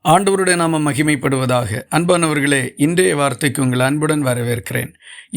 ஆண்டவருடைய நாம மகிமைப்படுவதாக. அன்பானவர்களே, இன்றைய வார்த்தைக்கு உங்கள் அன்புடன் வரவேற்கிறேன்.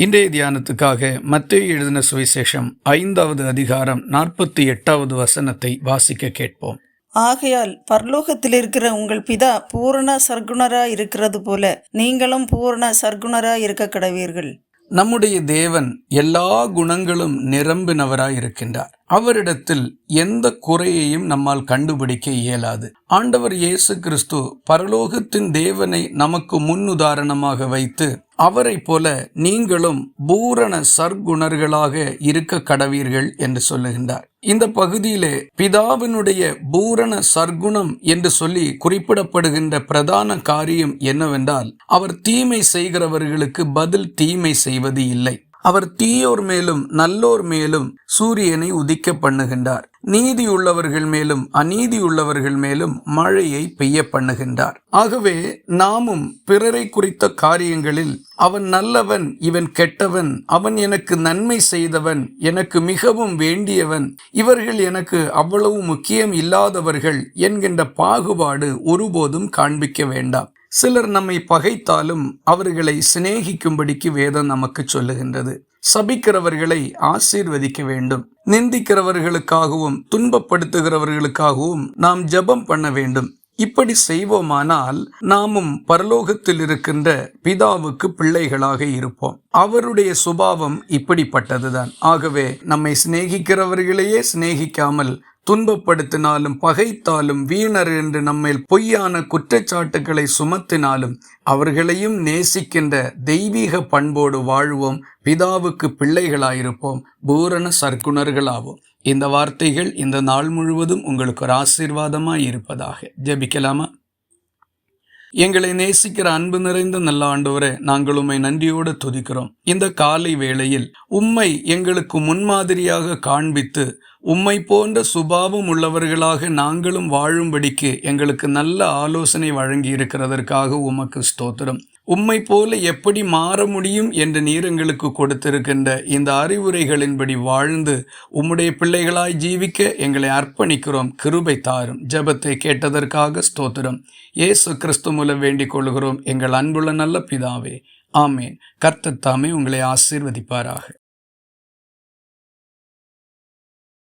இன்றைய தியானத்துக்காக மத்தேயு எழுதின சுவிசேஷம் 5வது அதிகாரம் 48வது வசனத்தை வாசிக்க கேட்போம். ஆகையால் பரலோகத்தில் இருக்கிற உங்கள் பிதா பூரண சர்க்குணராய் இருக்கிறது போல நீங்களும் பூரண சர்க்குணராய் இருக்க கடவீர்கள். நம்முடைய தேவன் எல்லா குணங்களும் நிரம்பினவராய் இருக்கின்றார். அவரிடத்தில் எந்த குறையையும் நம்மால் கண்டுபிடிக்க இயலாது. ஆண்டவர் இயேசு கிறிஸ்து பரலோகத்தின் தேவனை நமக்கு முன்னுதாரணமாக வைத்து அவரை போல நீங்களும் பூரண சர்க்குணர்களாக இருக்க கடவீர்கள் என்று சொல்லுகின்றார். இந்த பகுதியிலே பிதாவினுடைய பூரண சர்க்குணம் என்று சொல்லி குறிப்பிடப்படுகின்ற பிரதான காரியம் என்னவென்றால், அவர் தீமை செய்கிறவர்களுக்கு பதில் தீமை செய்வது இல்லை. அவர் தீயோர் மேலும் நல்லோர் மேலும் சூரியனை உதிக்க பண்ணுகின்றார். நீதி உள்ளவர்கள் மேலும் அநீதி உள்ளவர்கள் மேலும் மழையை பெய்ய பண்ணுகின்றார். ஆகவே நாமும் பிறரை குறித்த காரியங்களில் அவன் நல்லவன், இவன் கெட்டவன், அவன் எனக்கு நன்மை செய்தவன், எனக்கு மிகவும் வேண்டியவன், இவர்கள் எனக்கு அவ்வளவு முக்கியம் இல்லாதவர்கள் என்கின்ற பாகுபாடு ஒருபோதும் காண்பிக்க வேண்டாம். சிலர் நம்மை பகைத்தாலும் அவர்களை சிநேகிக்கும்படிக்கு வேதம் நமக்கு சொல்லுகின்றது. சபிக்கிறவர்களை ஆசீர்வதிக்க வேண்டும். நிந்திக்கிறவர்களுக்காகவும் துன்பப்படுத்துகிறவர்களுக்காகவும் நாம் ஜெபம் பண்ண வேண்டும். இப்படி செய்வோமானால் நாமும் பரலோகத்தில் இருக்கின்ற பிதாவுக்கு பிள்ளைகளாக இருப்போம். அவருடைய சுபாவம் இப்படிப்பட்டதுதான். ஆகவே நம்மை சிநேகிக்கிறவர்களையே சிநேகிக்காமல் துன்பப்படுத்தினாலும் பகைத்தாலும் வீணர் என்று நம்மேல் பொய்யான குற்றச்சாட்டுக்களை சுமத்தினாலும் அவர்களையும் நேசிக்கின்ற தெய்வீக பண்போடு வாழ்வோம். பிதாவுக்கு பிள்ளைகளாயிருப்போம். பூரண சர்க்குணர்களாவோம். இந்த வார்த்தைகள் இந்த நாள் முழுவதும் உங்களுக்கு ஒரு ஆசீர்வாதமாய் இருப்பதாக. ஜெபிக்கலாமா? எங்களை நேசிக்கிற அன்பு நிறைந்த நல்ல ஆண்டவரே, நாங்கள் உம்மை நன்றியோடு துதிக்கிறோம். இந்த காலை வேளையில் உம்மை எங்களுக்கு முன்மாதிரியாக காண்பித்து உம்மை போன்ற சுபாவம் உள்ளவர்களாக நாங்களும் வாழும்படிக்கு எங்களுக்கு நல்ல ஆலோசனை வழங்கி இருக்கிறதற்காக உமக்கு ஸ்தோத்திரம். உம்மை போல எப்படி மாற முடியும் என்று நீர் எங்களுக்கு கொடுத்திருக்கின்ற இந்த அறிவுரைகளின்படி வாழ்ந்து உம்முடைய பிள்ளைகளாய் ஜீவிக்க எங்களை அர்ப்பணிக்கிறோம். கிருபை தாரும். ஜெபத்தை கேட்டதற்காக ஸ்தோத்திரம். இயேசு கிறிஸ்து மூலம் வேண்டிக் கொள்கிறோம் எங்கள் அன்புள்ள நல்ல பிதாவே. ஆமேன். கர்த்தர் தாமே உங்களை ஆசீர்வதிப்பாராக.